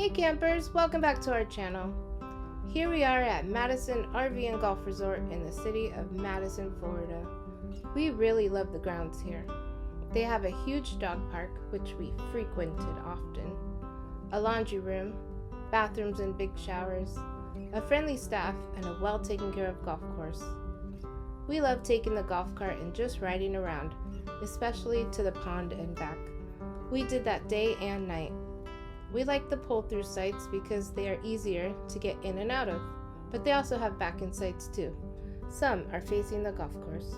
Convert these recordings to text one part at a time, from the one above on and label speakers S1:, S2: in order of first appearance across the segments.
S1: Hey campers, welcome back to our channel. Here we are at Madison RV and Golf Resort in the city of Madison, Florida. We really love the grounds here. They have a huge dog park, which we frequented often, a laundry room, bathrooms and big showers, a friendly staff, and a well taken care of golf course. We love taking the golf cart and just riding around, especially to the pond and back. We did that day and night. We like the pull-through sites because they are easier to get in and out of, but they also have back-in sites too. Some are facing the golf course.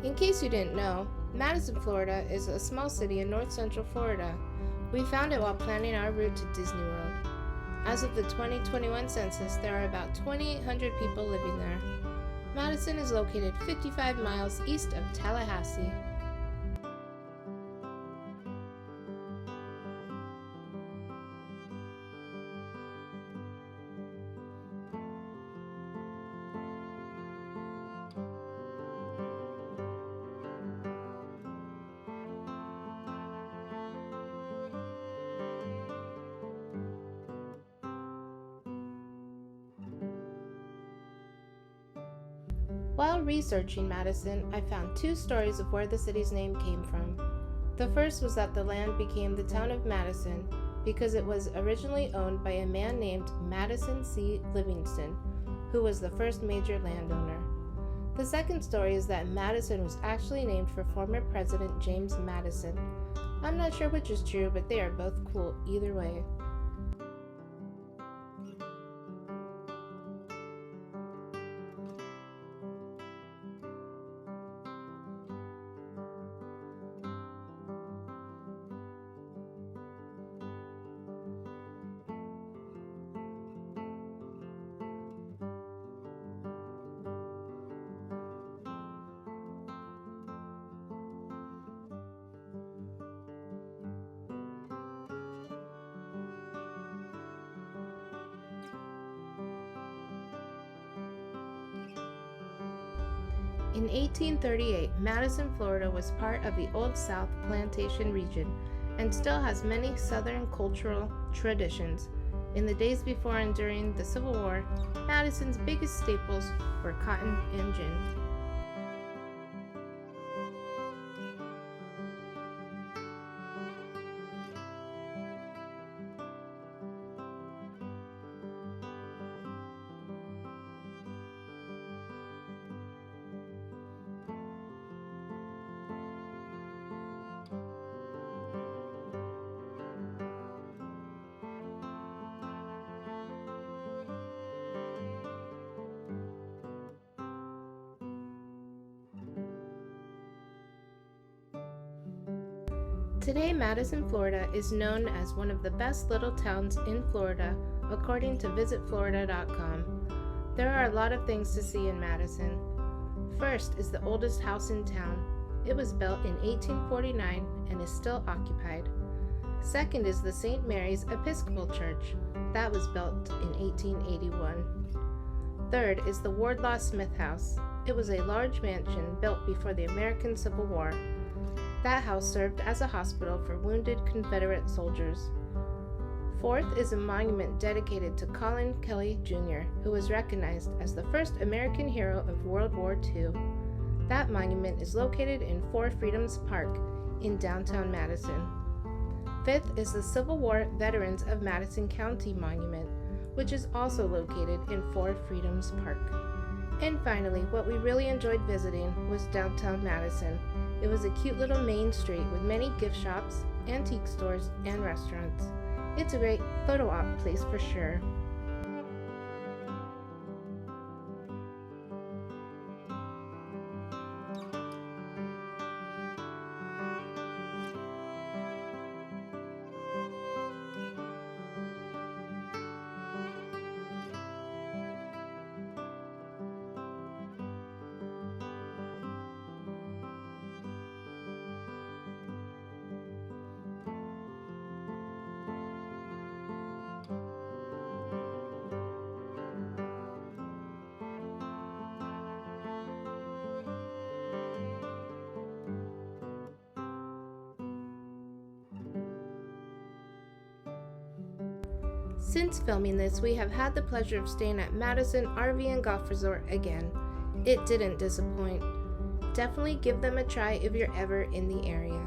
S1: In case you didn't know, Madison, Florida is a small city in north central Florida. We found it while planning our route to Disney World. As of the 2021 census, there are about 2,800 people living there. Madison is located 55 miles east of Tallahassee. While researching Madison, I found two stories of where the city's name came from. The first was that the land became the town of Madison because it was originally owned by a man named Madison C. Livingston, who was the first major landowner. The second story is that Madison was actually named for former President James Madison. I'm not sure which is true, but they are both cool either way. In 1838, Madison, Florida was part of the Old South Plantation region and still has many Southern cultural traditions. In the days before and during the Civil War, Madison's biggest staples were cotton and gin. Today, Madison, Florida is known as one of the best little towns in Florida, according to visitflorida.com. There are a lot of things to see in Madison. First is the oldest house in town. It was built in 1849 and is still occupied. Second is the St. Mary's Episcopal Church. That was built in 1881. Third is the Wardlaw Smith House. It was a large mansion built before the American Civil War. That house served as a hospital for wounded Confederate soldiers. Fourth is a monument dedicated to Colin Kelly Jr., who was recognized as the first American hero of World War II. That monument is located in Four Freedoms Park in downtown Madison. Fifth is the Civil War Veterans of Madison County Monument, which is also located in Four Freedoms Park. And finally, what we really enjoyed visiting was downtown Madison. It was a cute little main street with many gift shops, antique stores, and restaurants. It's a great photo op place for sure. Since filming this, we have had the pleasure of staying at Madison RV and Golf Resort again. It didn't disappoint. Definitely give them a try if you're ever in the area.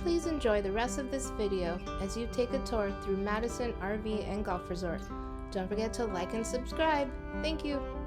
S1: Please enjoy the rest of this video as you take a tour through Madison RV and Golf Resort. Don't forget to like and subscribe. Thank you.